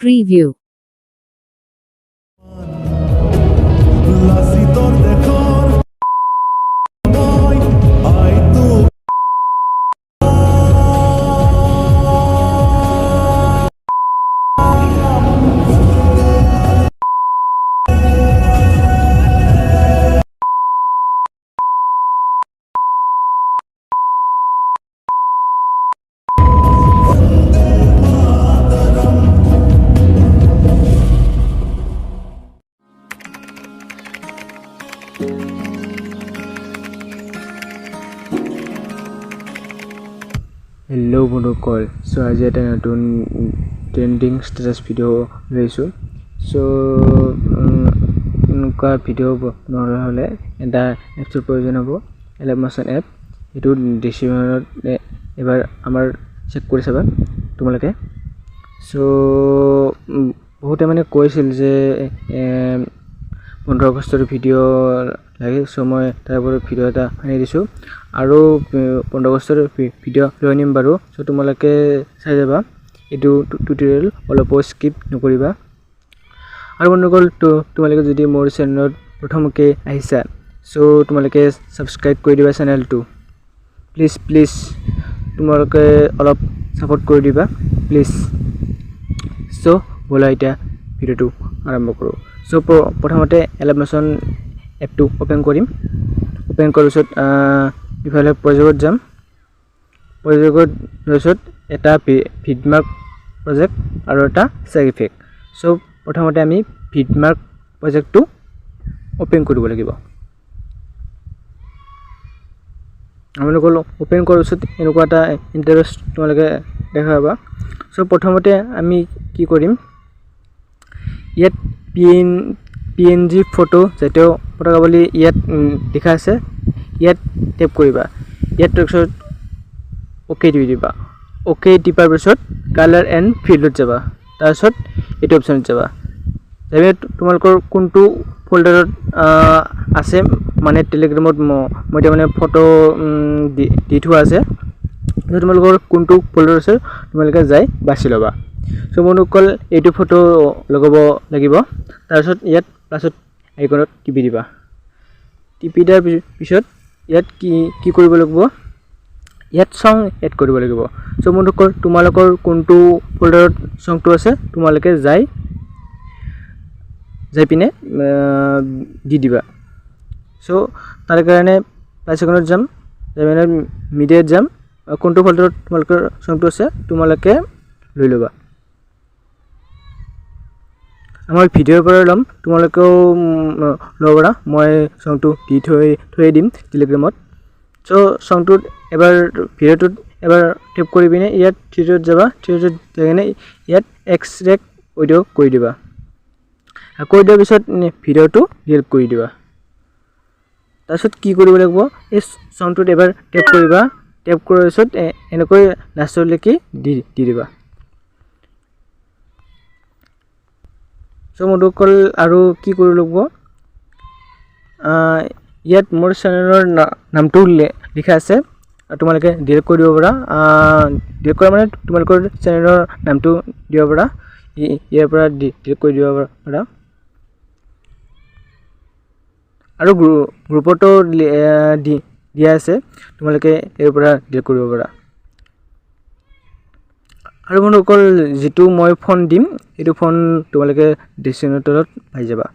Preview. Hello বন্ধুসকল so আজি এটা নতুন ট্ৰেন্ডিং স্ট্যাটাস ভিডিও লৈছো সো এনেকুৱা ভিডিও বনাবলৈ হলে এটা এপছৰ প্ৰয়োজন হ'ব এলিমেশন এপ এটো ডিসক্ৰিপশনত এবাৰ আমাৰ চেক কৰি চাবা তোমালোকে সো বহুতে মানে কৈছিল যে 15 আগষ্টৰ ভিডিও লাগে সো মই তাৰ ওপৰত ভিডিও এটা বনাই দিছো আৰু 15 আগষ্টৰ ভিডিও লৈ আনিম বাৰু সো তোমালোকে চাই যাবা এটো টিউটোৰিয়েল অলপ স্কিপ নকৰিবা আৰু বন্ধুসকল তোমালোকে যদি মোৰ চেনেলত প্ৰথমকৈ আহিছা সো তোমালোকে সাবস্ক্ৰাইব কৰি দিবা চেনেলটো প্লিজ তোমালোকে অলপ সাপোৰ্ট কৰি দিবা প্লিজ সো বলা এটা ভিডিওটো আৰম্ভ কৰো সো প্ৰথমতে এলিমেশন এপটো ওপেন কৰিম ওপেন কৰাৰ পিছত ইফালে প্ৰজেক্টত যাম প্ৰজেক্টত লৈছত এটা ফিডমাৰ্ক প্ৰজেক্ট আৰু এটা সাইড ইফেক্ট সো প্ৰথমতে আমি ফিডমাৰ্ক প্ৰজেক্টটো ওপেন কৰিব লাগিব আমি কল ওপেন কৰাৰ পিছত এনেকুৱা এটা ইন্টাৰফেস তোমালোকে দেখা পাবা সো প্ৰথমতে আমি কি কৰিম ইয়াত PNG ফটো যেটো পটকা বুলি ইয়াত দেখা আছে ইয়াত টেপ কৰিবা ইয়াত তাৰপিছত ওকে দিবা ওকে টিপাৰ পিছত কালাৰ এণ্ড ফিল্ডত যাবা তাৰপিছত এইটো অপচনত যাবা যেনে তোমালোকৰ কোনটো ফোল্ডাৰত আছে মানে টেলিগ্ৰামত মই মানে ফটো দি থোৱা আছে তোমালোকৰ কোনটো ফোল্ডাৰ আছে তোমালোকে যাই বাছি লবা সো বন্ধুসকল এইটো ফটো লগাব লাগিব তাৰপিছত ইয়াত প্লাছত আইকনত টিপি দিবা টিপি দিয়াৰ পিছত ইয়াত কি কৰিব লাগিব ইয়াত সং এড কৰিব লাগিব সো বন্ধুসকল তোমালোকৰ কোনটো ফোল্ডাৰত সংটো আছে তোমালোকে যাই পিনে দি দিবা সো তাৰ কাৰণে প্লাছ আইকনত যাম মানে মিডিয়াত যাম কোনটো ফোল্ডাৰত তোমালোকৰ সংটো আছে তোমালোকে লৈ লবা আমাৰ ভিডিওৰ পৰা লম তোমালোকেও লবা মই সংটো দি থৈ দিম টেলিগ্ৰামত সো সংটোত এবাৰ ভিডিওটোত এবাৰ টেপ কৰি পিনে ইয়াত থ্ৰিডত যাবা থ্ৰিডত যাইনে ইয়াত এক্সট্ৰেক্ট ভিডিও কৰি দিবা আকৌ দিয়াৰ পিছত ভিডিওটো ডিলিট কৰি দিবা তাৰপিছত কি কৰিব লাগিব এই সংটোত এবাৰ টেপ কৰিবা টেপ কৰাৰ পিছত এনেকৈ লাষ্টলৈকে দি দিবা সো বন্ধুসকল আৰু কি কৰিব লাগিব ইয়াত মোৰ চেনেলৰ নামটো লিখা আছে তোমালোকে ডিলিট কৰি দিব পাৰা ডিলিট কৰা মানে তোমালোকৰ চেনেলৰ নামটো দিব পাৰা ইয়াৰ পৰা ডিলিট কৰি দিব পাৰা আৰু গ্ৰুপটো দিয়া আছে তোমালোকে ইয়াৰ পৰা ডিলিট কৰিব পাৰা আৰু বন্ধুসকল যেটো মই ফোন দিম এটো ফোন তোমালোকে ডিসক্ৰিপচনত পাই যাবা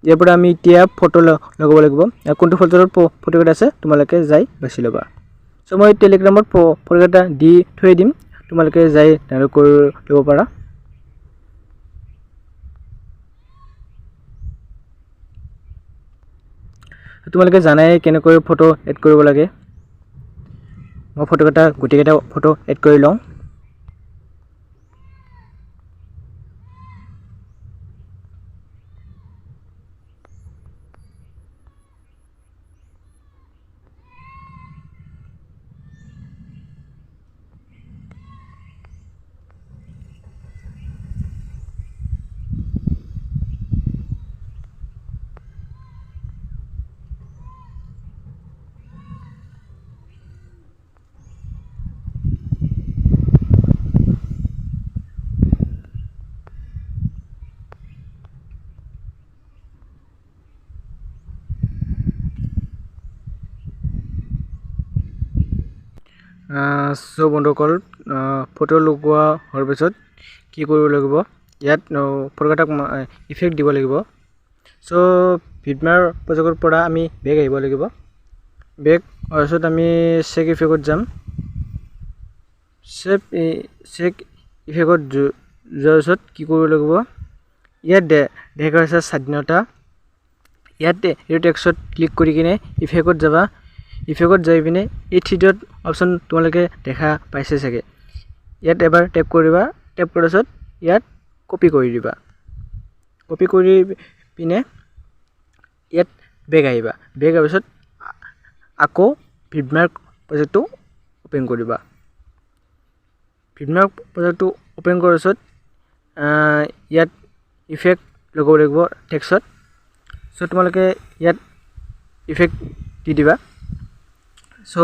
ইয়াৰ পৰা আমি এতিয়া ফটো লগাব লাগিব কোনটো ফটোত ফটোকেট আছে তোমালোকে যাই বাছি লবা সো মই টেলিগ্ৰামত ফটোকেটা দি থৈ দিম তোমালোকে যাই ডাউনলোড কৰি লব পাৰা তোমালোকে জানাই কেনেকৈ ফটো এড কৰিব লাগে মই ফটোকেটা গুটিকেটা ফটো এড কৰি লওঁ সো বন্ধুসকল ফটো লগোৱা হোৱাৰ পিছত কি কৰিব লাগিব ইয়াত ফটোকেইটাক ইফেক্ট দিব লাগিব সো ভিডমাৰ প্ৰজেক্টৰ পৰা আমি বেক আহিব লাগিব বেক হোৱাৰ পিছত আমি চেক ইফেক্টত যাম চেক ইফেক্টত যোৱাৰ পিছত কি কৰিব লাগিব ইয়াত দেখা আছে স্বাধীনতা ইয়াত এই টেক্সট ক্লিক কৰি কিনে ইফেক্টত যাবা ইফেক্টত যাই পিনে এই থ্ৰী-ডট অপশ্যন তোমালোকে দেখা পাইছে চাগে ইয়াত এবাৰ টেপ কৰিবা টেপ কৰাৰ পিছত ইয়াত কপি কৰি দিবা কপি কৰি পিনে ইয়াত বেক আহিবা বেক হোৱাৰ পিছত আকৌ ভিডমাৰ প্ৰজেক্টটো ওপেন কৰিবা ভিডমাৰ প্ৰজেক্টটো ওপেন কৰাৰ পিছত ইয়াত ইফেক্ট লগাব লাগিব টেক্সটত সো তোমালোকে ইয়াত ইফেক্ট দি দিবা সো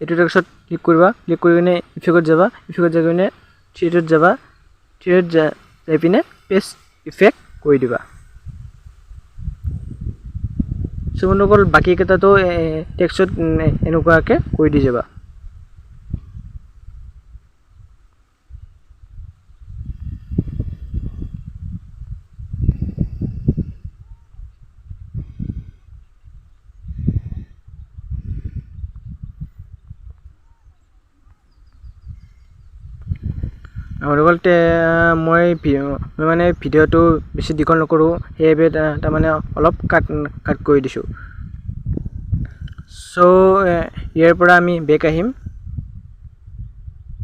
এইটো টেক্সটত ক্লিক কৰিবা ক্লিক কৰি কিনে ইফেক্টত যাবা ইফেক্টত যাই কিনে থ্ৰী-ডট যাবা থ্ৰী-ডট যাই পিনে পেষ্ট ইফেক্ট কৰি দিবা সো বন্ধুসকল বাকী কেইটাতো টেক্সটত এনেকুৱাকৈ কৰি দি যাবা বন্ধুসকল মই মানে ভিডিঅ'টো বেছি দীঘল নকৰোঁ সেইবাবে তাৰমানে অলপ কাট কৰি দিছোঁ সো ইয়াৰ পৰা আমি বেক আহিম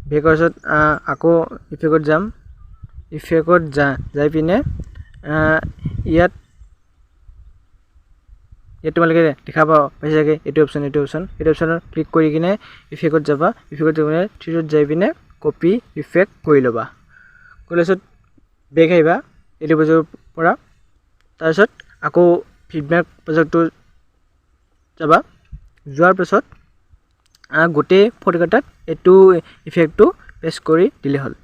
বেক হোৱাৰ পিছত আকৌ ইফেক্টত যাম ইফেক্টত যাই পিনে ইয়াত তোমালোকে দেখা পাইছে চাগে এইটো অপশ্যনত ক্লিক কৰি কিনে ইফেক্টত যাবা ইফেক্টত যাই পিনে থ্ৰী-ডট যাই পিনে কপি ইফেক্ট কৰি ল'বা কৰি পিছত বেক আহিবা এইটো পেজৰ পৰা তাৰপিছত আকৌ ফিডবেক প্ৰজেক্টটো যাবা যোৱাৰ পিছত গোটেই ফটোকেইটাত এইটো ইফেক্টটো পেষ্ট কৰি দিলে হ'ল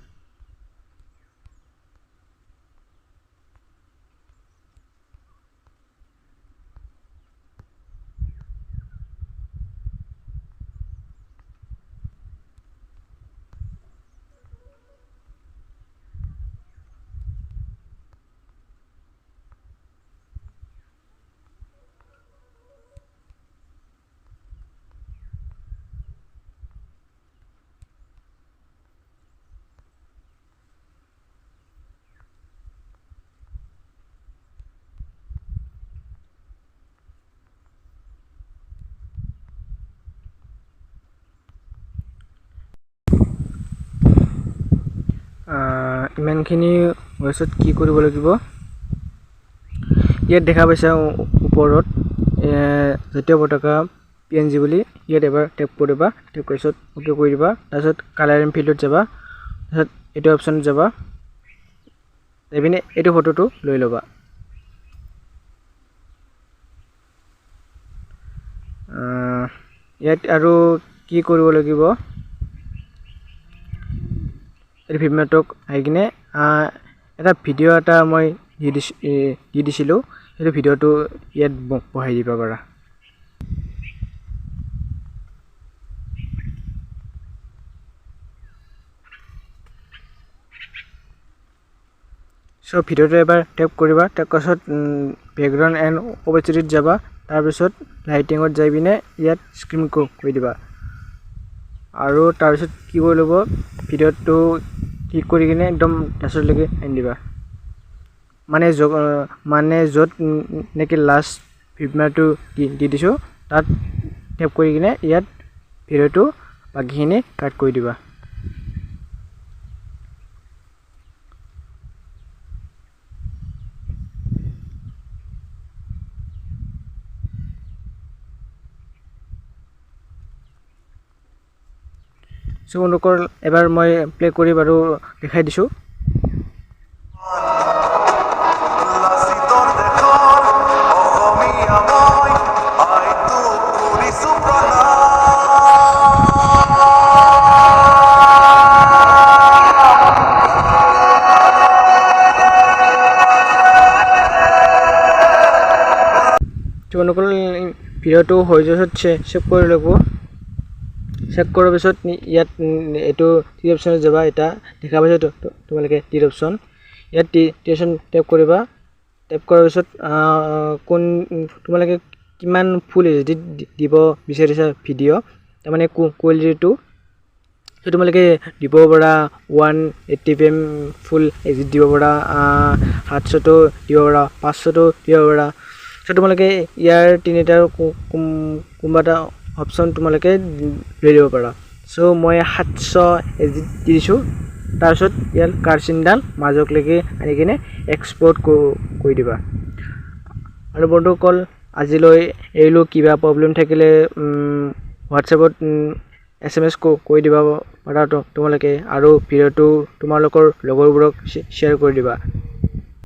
ইমানখিনি হোৱাৰ কি কৰিব লাগিব ইয়াত দেখা পাইছা ওপৰত জাতীয় পতাকা PNG বুলি ইয়াত এবাৰ টেপ কৰিবা টেপ কৰাৰ পিছত ওকে কৰি দিবা তাৰপিছত কালাৰিং ফিল্ডত যাবা তাৰপিছত এইটো অপশ্যনত যাবা এইপিনে এইটো ফটোটো লৈ ল'বা ইয়াত আৰু কি কৰিব লাগিব এই ভিডিঅ'টোক আহি কিনে এটা ভিডিঅ' এটা মই দি দিছিলোঁ সেইটো ভিডিঅ'টো ইয়াত বহাই দিব পাৰা সো ভিডিঅ'টো এবাৰ টেপ কৰিবা টেপ কৰাৰ পিছত বেকগ্ৰাউণ্ড এণ্ড অপেচিটিত যাবা তাৰপিছত লাইটিঙত যাই পিনে ইয়াত স্ক্ৰীন কৰি দিবা আৰু তাৰপিছত কি কৰিব লাগিব ভিডিঅ'টো ক্লিক কৰি কিনে একদম লাষ্টলৈকে আনি দিবা মানে য'ত নেকি লাষ্ট ভিডিঅ'টো দি দিছোঁ তাত টেপ কৰি কিনে ইয়াত ভিডিঅ'টো বাকীখিনি কাট কৰি দিবা সো বন্ধুসকল এবাৰ মই প্লে কৰি বাৰু দেখাই দিছোঁ বন্ধুসকল ভিডিঅ'টো হৈ যোৱাৰ পিছত চেভ কৰি ল'ব চেক কৰাৰ পিছত ইয়াত এইটো টি অপশ্যনত যাবা এটা দেখা পাইছা তোমালোকে টি অপশ্যন ইয়াত টি অপশ্যন টেপ কৰিবা টেপ কৰাৰ পিছত কোন তোমালোকে কিমান ফুল এইচডি দিব বিচাৰিছা ভিডিঅ' তাৰমানে কোৱালিটিটো so তোমালোকে দিব পৰা 180 pm ফুল এইচডি দিব পৰা 700 তো দিব পৰা 500 তো দিব পৰা so তোমালোকে ইয়াৰ তিনিটাৰ কোনবাটা অপশ্যন তোমালোকে লৈ দিব পাৰা so মই 700 এইচডি দিছো তাৰপিছত ইয়াৰ কাৰ্চিনডাল মাজকলৈকে আনি কিনে এক্সপোৰ্ট কৰি দিবা আৰু বন্ধুসকল আজিলৈ এইলো কিবা প্ৰবলেম থাকিলে হোৱাটছএপত SMS কৈ দিবা পাৰা তোমালোকে আৰু ভিডিঅ'টো তোমালোকৰ লগৰবোৰক শ্বেয়াৰ কৰি দিবা